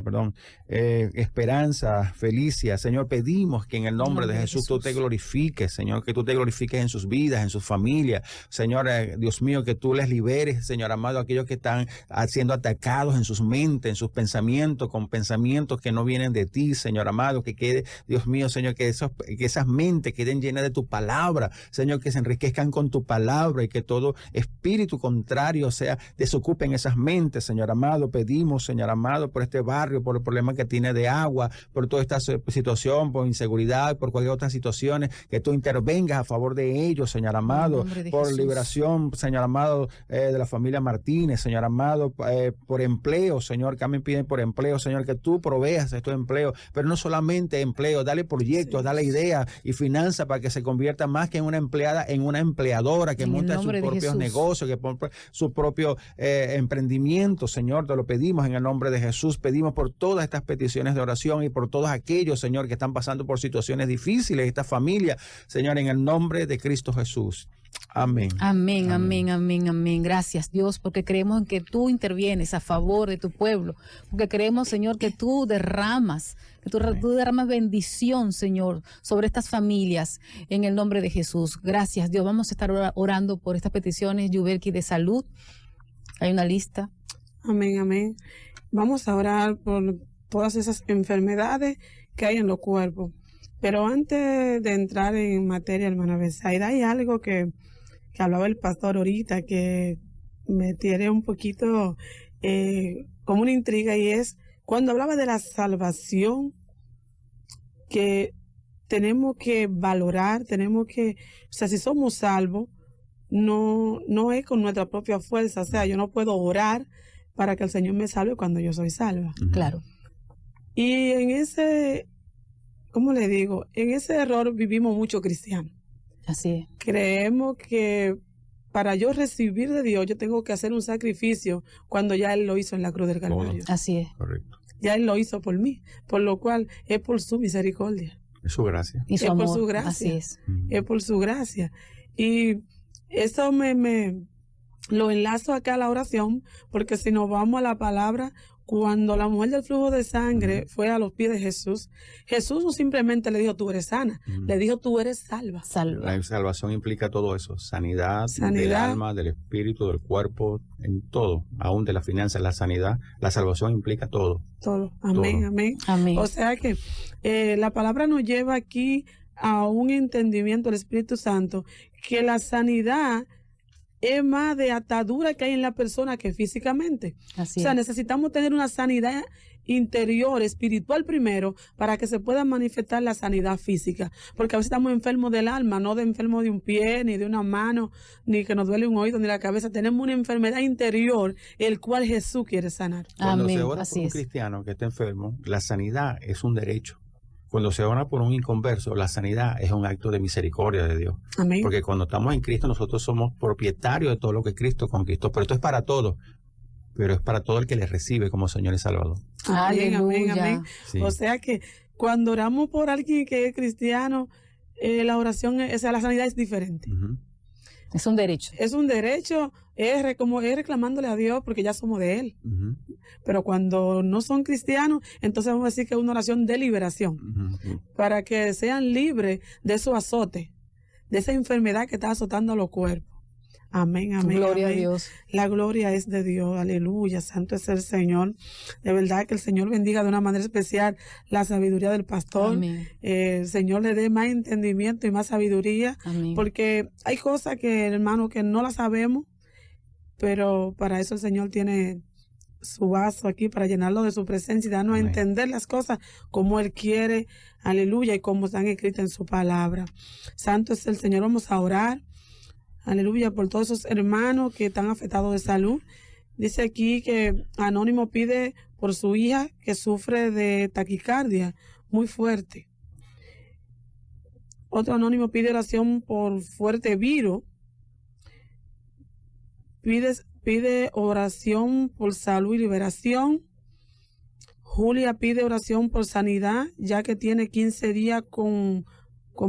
perdón, Esperanza, Felicia, Señor, pedimos que en el nombre de Jesús tú te glorifiques, Señor, que tú te glorifiques en sus vidas, en sus familias, Señor, Dios mío, que tú les liberes, Señor amado, aquellos que están siendo atacados en sus mentes, en sus pensamientos, con pensamientos que no vienen de ti, Señor amado, que quede, Dios mío, Señor, que esas mentes queden llenas de tu palabra, Señor, que se enriquezcan con tu palabra y que todo espíritu contrario, sea, desocupen esas mentes, Señor amado. Pedimos, Señor amado, por este barrio, por el problema que tiene de agua, por toda esta situación, por inseguridad, por cualquier otra situación, que tú intervengas a favor de ellos, Señor amado, por Jesús. Liberación, Señor amado, de la familia Martínez, Señor amado, por empleo, Señor, que a mí piden por empleo, Señor, que tú proveas estos empleos, pero no solamente empleo, dale proyectos, dale ideas y finanzas para que se convierta más que en una empleada, en una empleadora, que monte sus propios negocios, que ponga su propio emprendimiento, Señor, te lo pedimos en el nombre de Jesús, pedimos por todas estas peticiones de oración y por todos aquellos, Señor, que están pasando por situaciones difíciles, esta familia, Señor, en el nombre de Cristo Jesús. Amén. Amén, amén, amén, amén. Gracias, Dios, porque creemos en que tú intervienes a favor de tu pueblo, porque creemos, Señor, que tú derramas, tú derramas bendición, Señor, sobre estas familias, en el nombre de Jesús. Gracias, Dios. Vamos a estar orando por estas peticiones, Yuberki, de salud. Hay una lista. Amén, amén. Vamos a orar por todas esas enfermedades que hay en los cuerpos. Pero antes de entrar en materia, hermana Betsaida, hay algo que hablaba el pastor ahorita que me tiene un poquito como una intriga, y es cuando hablaba de la salvación, que tenemos que valorar, tenemos que, o sea, si somos salvos, no es con nuestra propia fuerza, o sea, yo no puedo orar para que el Señor me salve cuando yo soy salva. Claro. Y en ese, ¿cómo le digo? En ese error vivimos muchos cristianos. Así es. Creemos que para yo recibir de Dios, yo tengo que hacer un sacrificio cuando ya Él lo hizo en la cruz del Calvario. Así es. Correcto. Ya Él lo hizo por mí, por lo cual es por su misericordia. Es su gracia. Y su es amor. Por su gracia. Así es. Es por su gracia. Y eso me lo enlazo acá a la oración, porque si nos vamos a la palabra, cuando la mujer del flujo de sangre fue a los pies de Jesús, Jesús no simplemente le dijo, tú eres sana, le dijo, tú eres salva. La salvación implica todo eso, sanidad del alma, del espíritu, del cuerpo, en todo, aún de las finanzas, la sanidad, la salvación implica todo. Todo, amén, todo. Amén. Amén. O sea que la palabra nos lleva aquí a un entendimiento del Espíritu Santo, que la sanidad es más de atadura que hay en la persona que físicamente. Así o sea, es. necesitamos tener una sanidad interior, espiritual primero, para que se pueda manifestar la sanidad física. Porque a veces estamos enfermos del alma, no de enfermos de un pie, ni de una mano, ni que nos duele un oído, ni la cabeza. Tenemos una enfermedad interior, el cual Jesús quiere sanar. Cuando Amén. se ora Así por un es. cristiano que está enfermo, la sanidad es un derecho. Cuando se ora por un inconverso, la sanidad es un acto de misericordia de Dios. Amén. Porque cuando estamos en Cristo, nosotros somos propietarios de todo lo que Cristo conquistó. Pero esto es para todos. Pero es para todo el que le recibe como Señor y Salvador. Amén, amén, Aleluya. amén. Sí. O sea que cuando oramos por alguien que es cristiano, la oración, o sea, la sanidad es diferente. Ujú. Es un derecho. Es un derecho, como es reclamándole a Dios porque ya somos de Él. Ujú. Pero cuando no son cristianos, entonces vamos a decir que es una oración de liberación, Ujú. para que sean libres de esos azotes, de esa enfermedad que está azotando a los cuerpos. Amén, amén. Gloria amén. a Dios. La gloria es de Dios, aleluya, santo es el Señor. De verdad que el Señor bendiga de una manera especial la sabiduría del pastor. Amén. El Señor le dé más entendimiento y más sabiduría, Amén. porque hay cosas que, hermano, que no las sabemos, pero para eso el Señor tiene su vaso aquí, para llenarlo de su presencia y darnos a Amén. entender las cosas como Él quiere, aleluya, y como están escritas en su palabra. Santo es el Señor. Vamos a orar, aleluya, por todos esos hermanos que están afectados de salud. Dice aquí que Anónimo pide por su hija que sufre de taquicardia muy fuerte. Otro anónimo pide oración por fuerte virus. Pide oración por salud y liberación. Julia pide oración por sanidad, ya que tiene 15 días con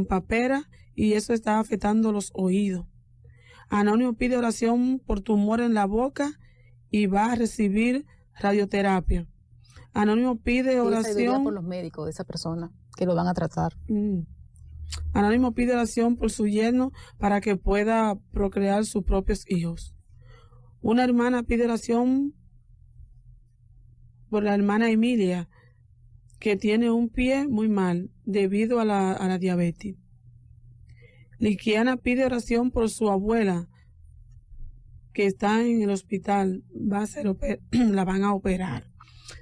papera y eso está afectando los oídos. Anónimo pide oración por tumor en la boca y va a recibir radioterapia. Anónimo pide Pide sabiduría oración por los médicos de esa persona que lo van a tratar. Anónimo pide oración por su yerno para que pueda procrear sus propios hijos. Una hermana pide oración por la hermana Emilia, que tiene un pie muy mal debido a la diabetes. Liquiana pide oración por su abuela, que está en el hospital, la van a operar.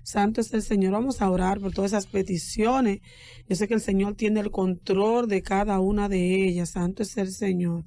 Santo es el Señor. Vamos a orar por todas esas peticiones. Yo sé que el Señor tiene el control de cada una de ellas. Santo es el Señor.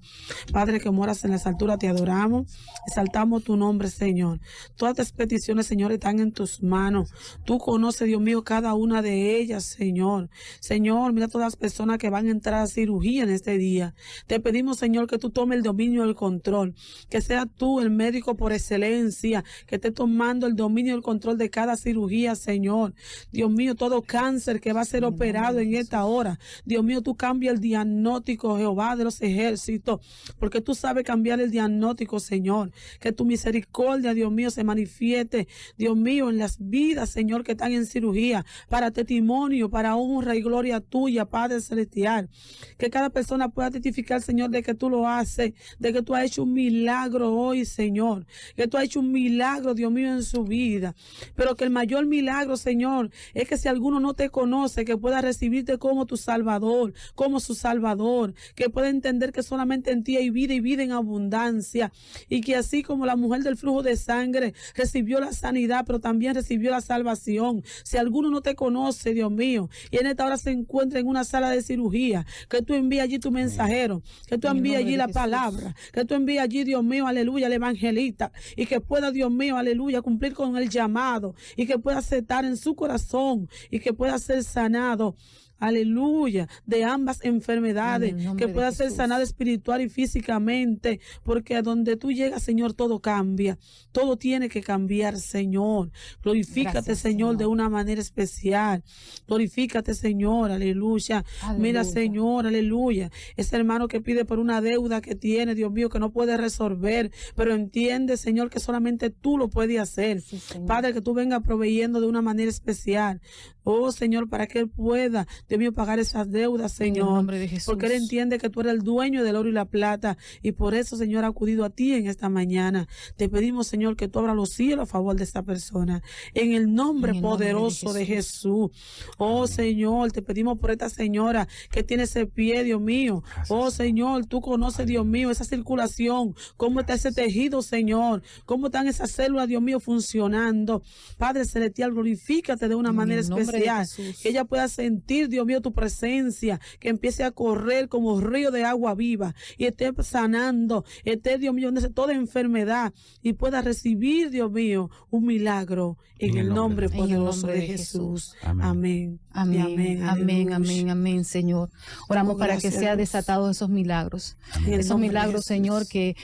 Padre que moras en las alturas, te adoramos. Exaltamos tu nombre, Señor. Todas estas peticiones, Señor, están en tus manos. Tú conoces, Dios mío, cada una de ellas, Señor. Señor, mira todas las personas que van a entrar a cirugía en este día. Te pedimos, Señor, que tú tomes el dominio y el control. Que sea tú el médico por excelencia, que esté tomando el dominio y el control de cada cirugía, Señor. Dios mío, todo cáncer que va a ser operado en esta hora. Dios mío, tú cambias el diagnóstico, Jehová de los ejércitos, porque tú sabes cambiar el diagnóstico, Señor. Que tu misericordia, Dios mío, se manifieste, Dios mío, en las vidas, Señor, que están en cirugía, para testimonio, para honra y gloria tuya, Padre celestial. Que cada persona pueda testificar, Señor, de que tú lo haces, de que tú has hecho un milagro hoy, Señor. Que tú has hecho un milagro, Dios mío, en su vida. Pero que el mayor milagro, Señor, es que si alguno no te conoce, que pueda recibirte como tu Salvador, como su Salvador, que pueda entender que solamente en ti hay vida y vida en abundancia, y que así como la mujer del flujo de sangre recibió la sanidad, pero también recibió la salvación. Si alguno no te conoce, Dios mío, y en esta hora se encuentra en una sala de cirugía, que tú envíes allí tu mensajero, que tú envíes allí la palabra, que tú envíes allí, Dios mío, aleluya, el evangelista, y que pueda, Dios mío, aleluya, cumplir con el llamado, y que pueda aceptar en su corazón, y que pueda ser sanado, aleluya, de ambas enfermedades, que pueda ser sanado espiritual y físicamente, porque a donde tú llegas, Señor, todo cambia, todo tiene que cambiar, Señor. Glorifícate, gracias, Señor, de una manera especial. Glorifícate, Señor, aleluya. Mira, Señor, aleluya, ese hermano que pide por una deuda que tiene, Dios mío, que no puede resolver, pero entiende, Señor, que solamente tú lo puedes hacer. Sí, Padre, que tú vengas proveyendo de una manera especial. Oh, Señor, para que él pueda, Dios mío, pagar esas deudas, Señor. En el nombre de Jesús. Porque él entiende que tú eres el dueño del oro y la plata. Y por eso, Señor, ha acudido a ti en esta mañana. Te pedimos, Señor, que tú abras los cielos a favor de esta persona. En el nombre poderoso de Jesús. Oh, Señor, te pedimos por esta señora que tiene ese pie, Dios mío. Oh, Señor, tú conoces, Dios mío, esa circulación. Cómo está ese tejido, Señor. Cómo están esas células, Dios mío, funcionando. Padre celestial, glorifícate de una manera especial. Que ella pueda sentir, Dios mío, tu presencia, que empiece a correr como río de agua viva y esté sanando, esté, Dios mío, de toda enfermedad y pueda recibir, Dios mío, un milagro en el nombre poderoso de Jesús. Amén. Amén, amén, amén, amén, amén, Señor. Oramos para que sea desatados esos milagros. Esos milagros, Señor, que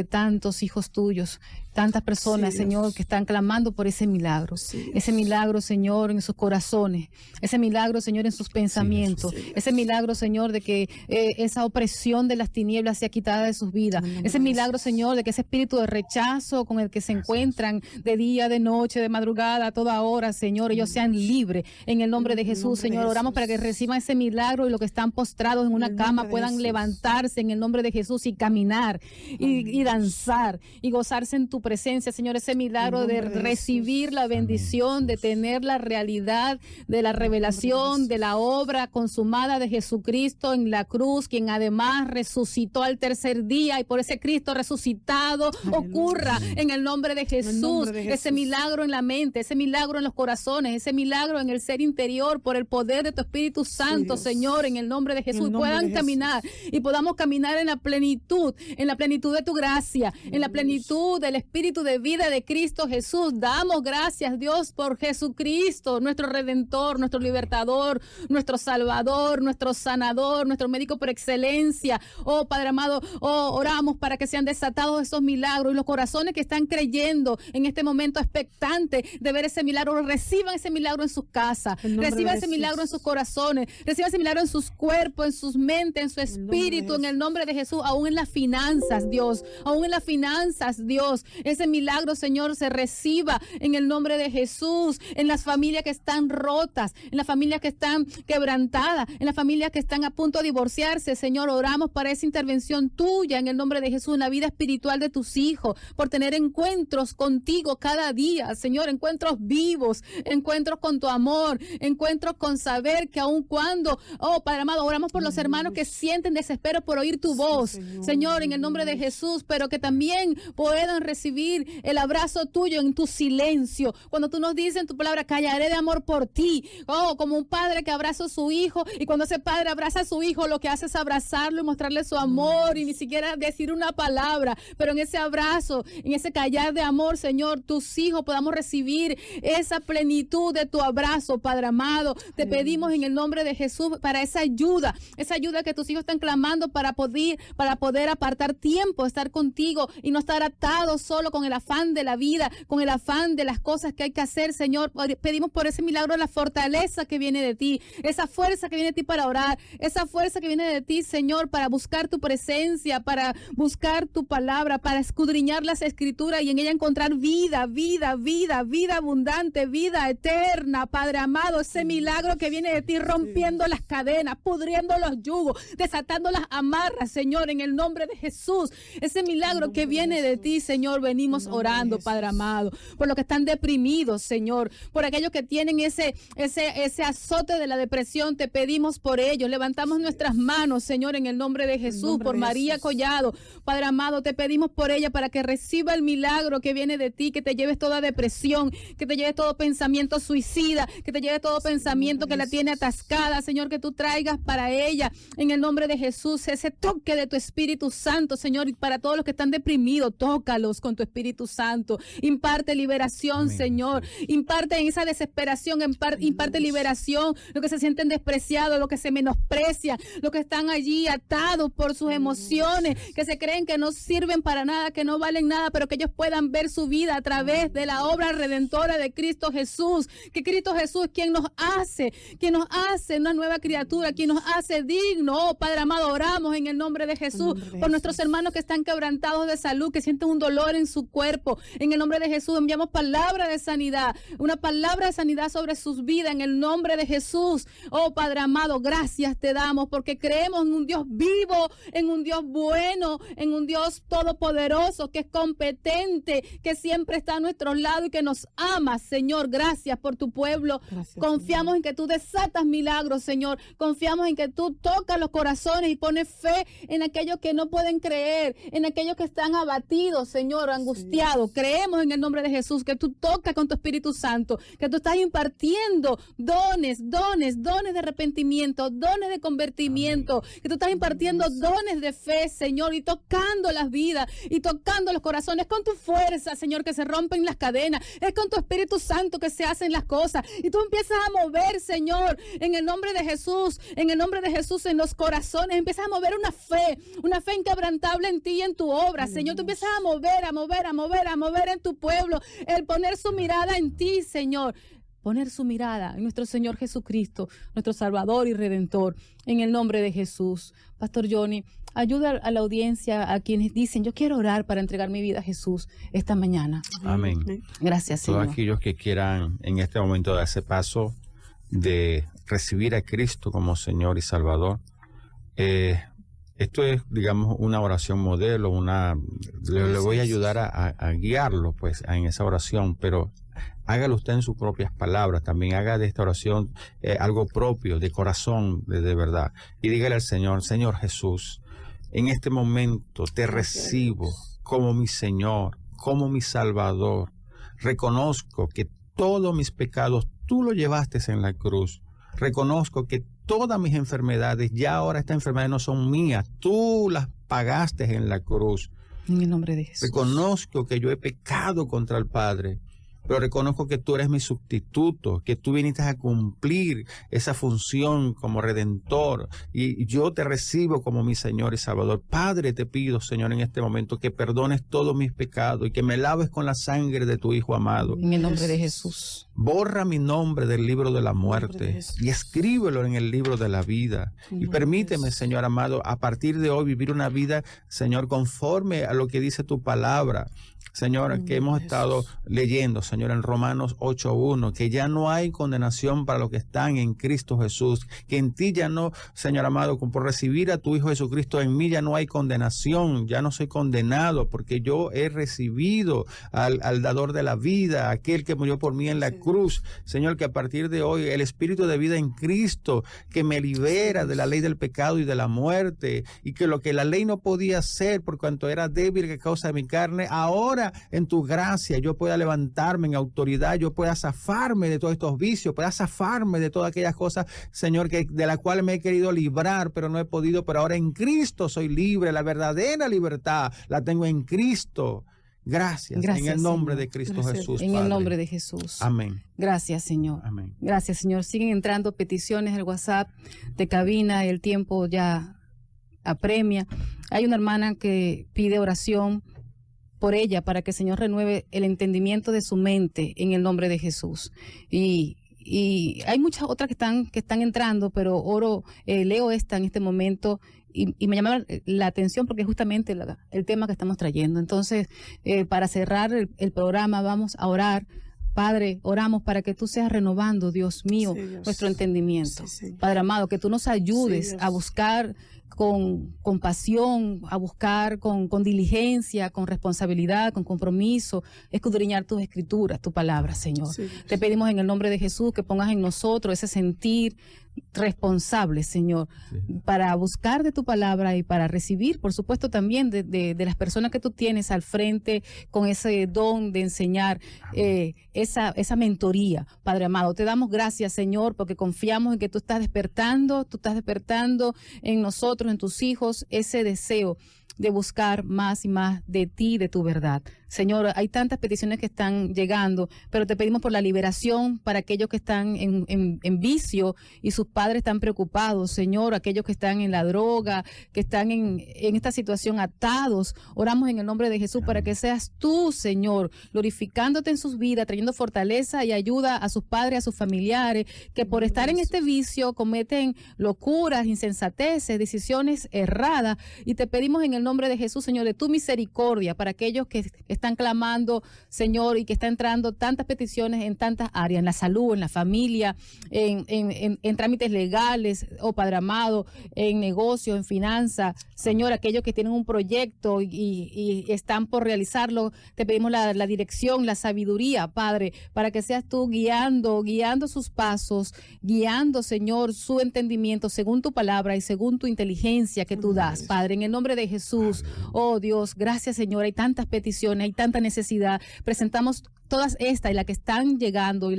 tantos hijos tuyos, tantas personas, sí, Señor, que están clamando por ese milagro. Sí, ese milagro, Señor, en sus corazones. Ese milagro, Señor, en sus pensamientos. Sí, ese milagro, Señor, de que esa opresión de las tinieblas sea quitada de sus vidas. Ese milagro, Señor, de que ese espíritu de rechazo con el que se encuentran de día, de noche, de madrugada, a toda hora, Señor, ellos sean libres. En el nombre de Jesús, Señor, oramos para que reciban ese milagro y los que están postrados en una cama puedan levantarse en el nombre de Jesús y caminar y danzar y gozarse en tu presencia, Señor, ese milagro de recibir la bendición, de tener la realidad de la revelación de la obra consumada de Jesucristo en la cruz, quien además resucitó al tercer día, y por ese Cristo resucitado ocurra en el nombre de Jesús, ese milagro en la mente, ese milagro en los corazones, ese milagro en el ser interior por el poder de tu Espíritu Santo, Señor, en el nombre de Jesús, puedan caminar y podamos caminar en la plenitud de tu gracia, en la plenitud del Espíritu de vida de Cristo Jesús. Damos gracias, Dios, por Jesucristo, nuestro Redentor, nuestro Libertador, nuestro Salvador, nuestro sanador, nuestro médico por excelencia. Oh, Padre amado, oramos para que sean desatados esos milagros y los corazones que están creyendo en este momento expectantes de ver ese milagro, reciban ese milagro en sus casas, reciban ese milagro en sus corazones, reciban ese milagro en sus cuerpos, en sus mentes, en su espíritu, en el nombre de Jesús, aún en las finanzas, Dios, aún en las finanzas, Dios, ese milagro, Señor, se reciba en el nombre de Jesús, en las familias que están rotas, en las familias que están quebrantadas, en las familias que están a punto de divorciarse, Señor, oramos para esa intervención tuya en el nombre de Jesús, en la vida espiritual de tus hijos, por tener encuentros contigo cada día, Señor, encuentros vivos, encuentros con tu amor, encuentros con saber que aun cuando, oh Padre amado, oramos por los hermanos que sienten desespero por oír tu voz, Señor, en el nombre de Jesús, pero que también puedan recibir el abrazo tuyo en tu silencio, cuando tú nos dices en tu palabra, callaré de amor por ti, oh, como un padre que abraza a su hijo, y cuando ese padre abraza a su hijo, lo que hace es abrazarlo y mostrarle su amor, y ni siquiera decir una palabra, pero en ese abrazo, en ese callar de amor, Señor, tus hijos podamos recibir esa plenitud de tu abrazo, Padre amado. Te pedimos en el nombre de Jesús para esa ayuda que tus hijos están clamando para poder apartar tiempo, estar contigo y no estar atados solo con el afán de la vida, con el afán de las cosas que hay que hacer, Señor. Pedimos por ese milagro de la fortaleza que viene de ti, esa fuerza que viene de ti para orar, esa fuerza que viene de ti, Señor, para buscar tu presencia, para buscar tu palabra, para escudriñar las escrituras y en ella encontrar vida abundante, vida eterna, Padre amado, ese milagro que viene de ti, rompiendo las cadenas, pudriendo los yugos, desatando las amarras, Señor, en el nombre de Jesús, ese milagro que viene de ti, Señor, venimos orando, Padre amado, por los que están deprimidos, Señor, por aquellos que tienen ese azote de la depresión, te pedimos por ellos, levantamos nuestras manos, Señor, en el nombre de Jesús, por María Collado, Padre amado, te pedimos por ella para que reciba el milagro que viene de ti, que te lleves toda depresión, que te lleves todo pensamiento suicida, que te lleves todo pensamiento que la tiene atascada, Señor, que tú traigas para ella, en el nombre de Jesús, ese toque de tu Espíritu Santo, Señor, y para todos los que están deprimidos, tócalos con tu Espíritu Santo, imparte liberación, amén, Señor, imparte en esa desesperación, imparte liberación, los que se sienten despreciados, los que se menosprecian, los que están allí atados por sus emociones, que se creen que no sirven para nada, que no valen nada, pero que ellos puedan ver su vida a través de la obra redentora de Cristo Jesús, que Cristo Jesús es quien nos hace una nueva criatura, quien nos hace digno. Oh, Padre amado, oramos en el nombre de Jesús por nuestros hermanos que están quebrantados de salud, que sienten un dolor en su cuerpo. En el nombre de Jesús enviamos palabra de sanidad, una palabra de sanidad sobre sus vidas en el nombre de Jesús. Oh, Padre amado, gracias te damos porque creemos en un Dios vivo, en un Dios bueno, en un Dios todopoderoso, que es competente, que siempre está a nuestro lado y que nos ama, Señor. Gracias por tu pueblo. Gracias, confiamos, Señor, en que tú desatas milagros, Señor. Confiamos en que tú tocas los corazones y pones fe en aquellos que no pueden creer, en aquellos que están abatidos, Señor, angustiados. Sí. Creemos en el nombre de Jesús que tú tocas con tu Espíritu Santo, que tú estás impartiendo dones de arrepentimiento, dones de convertimiento, amén, que tú estás impartiendo dones de fe, Señor, y tocando las vidas y tocando los corazones con tu fuerza, Señor, que se rompen las cadenas. Es con tu Espíritu Santo que se hacen las cosas y tú empiezas a mover, Señor, en el nombre de Jesús, en los corazones, empiezas a mover una fe inquebrantable en ti y en tu obra, Señor. Tú empiezas a mover en tu pueblo, el poner su mirada en ti, Señor. Poner su mirada en nuestro Señor Jesucristo, nuestro Salvador y Redentor, en el nombre de Jesús. Pastor Johnny, ayuda a la audiencia, a quienes dicen, yo quiero orar para entregar mi vida a Jesús esta mañana. Amén. Gracias, Señor. Todos aquellos que quieran en este momento dar ese paso de recibir a Cristo como Señor y Salvador, esto es, digamos, una oración modelo, le voy a ayudar a guiarlo, pues, en esa oración, pero hágalo usted en sus propias palabras, también haga de esta oración algo propio, de corazón, de verdad, y dígale al Señor, Señor Jesús, en este momento te recibo como mi Señor, como mi Salvador, reconozco que todos mis pecados tú los llevaste en la cruz, reconozco que todas mis enfermedades, ya ahora estas enfermedades no son mías, tú las pagaste en la cruz. En el nombre de Jesús. Reconozco que yo he pecado contra el Padre. pero reconozco que tú eres mi sustituto, que tú viniste a cumplir esa función como Redentor, y yo te recibo como mi Señor y Salvador. Padre, te pido, Señor, en este momento que perdones todos mis pecados y que me laves con la sangre de tu Hijo amado. En el nombre de Jesús. Borra mi nombre del libro de la muerte y escríbelo en el libro de la vida. Y permíteme, Señor amado, a partir de hoy vivir una vida, Señor, conforme a lo que dice tu palabra. Señor, que hemos estado leyendo, Señor, en Romanos 8:1, que ya no hay condenación para los que están en Cristo Jesús, que en ti ya no, Señor amado, por recibir a tu Hijo Jesucristo, en mí ya no hay condenación, ya no soy condenado, porque yo he recibido al dador de la vida, aquel que murió por mí en la cruz. Señor, que a partir de hoy el Espíritu de vida en Cristo, que me libera de la ley del pecado y de la muerte, y que lo que la ley no podía hacer por cuanto era débil a causa de mi carne, ahora en tu gracia yo pueda levantarme en autoridad, yo pueda zafarme de todos estos vicios, pueda zafarme de todas aquellas cosas, Señor, de las cuales me he querido librar, pero no he podido, pero ahora en Cristo soy libre. La verdadera libertad la tengo en Cristo. Gracias en el nombre de Cristo Jesús. En el nombre de Jesús. Amén. Gracias, Señor. Amén. Gracias, Señor. Siguen entrando peticiones al WhatsApp de cabina, el tiempo ya apremia. Hay una hermana que pide oración por ella, para que el Señor renueve el entendimiento de su mente en el nombre de Jesús. Y hay muchas otras que están entrando, pero leo esta en este momento y me llama la atención porque es justamente el tema que estamos trayendo. Entonces, para cerrar el programa, vamos a orar. Padre, oramos para que tú seas renovando, Dios mío, nuestro entendimiento. Sí. Padre amado, que tú nos ayudes a buscar con pasión, a buscar con diligencia, con responsabilidad, con compromiso, escudriñar tus escrituras, tu palabra, Señor. Sí, te pedimos en el nombre de Jesús que pongas en nosotros ese sentir responsable, Señor, para buscar de tu palabra y para recibir, por supuesto, también de las personas que tú tienes al frente con ese don de enseñar, esa mentoría. Padre amado, te damos gracias, Señor, porque confiamos en que tú estás despertando en nosotros, en tus hijos, ese deseo de buscar más y más de ti, de tu verdad. Señor, hay tantas peticiones que están llegando, pero te pedimos por la liberación para aquellos que están en vicio y sus padres están preocupados, Señor, aquellos que están en la droga, que están en esta situación atados. Oramos en el nombre de Jesús para que seas tú, Señor, glorificándote en sus vidas, trayendo fortaleza y ayuda a sus padres, a sus familiares, que por estar en este vicio cometen locuras, insensateces, decisiones erradas. Y te pedimos en el nombre de Jesús, Señor, de tu misericordia para aquellos que están clamando, Señor, y que están entrando tantas peticiones en tantas áreas, en la salud, en la familia, en trámites legales, Padre amado, en negocios, en finanzas. Señor, aquellos que tienen un proyecto y están por realizarlo, te pedimos la dirección, la sabiduría, Padre, para que seas tú guiando sus pasos, guiando, Señor, su entendimiento según tu palabra y según tu inteligencia que tú das, Padre, en el nombre de Jesús. Oh Dios, gracias, Señor, hay tantas peticiones, hay tanta necesidad. Presentamos todas estas y las que están llegando y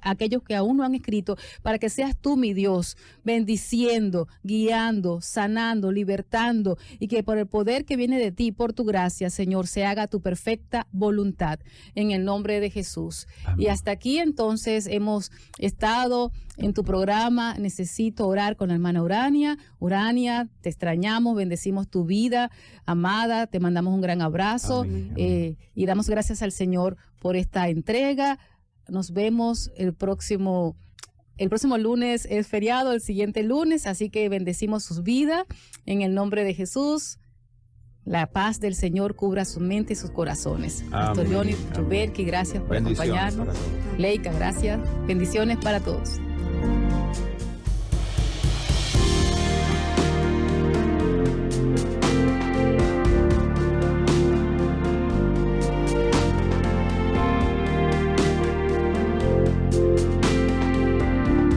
aquellos que aún no han escrito, para que seas tú, mi Dios, bendiciendo, guiando, sanando, libertando, y que por el poder que viene de ti, por tu gracia, Señor, se haga tu perfecta voluntad en el nombre de Jesús. Amén. Y hasta aquí entonces hemos estado en tu programa Necesito Orar con la hermana Urania. Urania, te extrañamos, bendecimos tu vida, amada, te mandamos un gran abrazo. Amén, amén. Y damos gracias al Señor por esta entrega. Nos vemos el próximo lunes, es feriado, el siguiente lunes, así que bendecimos sus vidas en el nombre de Jesús. La paz del Señor cubra su mente y sus corazones. Pastor Johnny Chubelki, gracias por acompañarnos. Leica, gracias. Bendiciones para todos.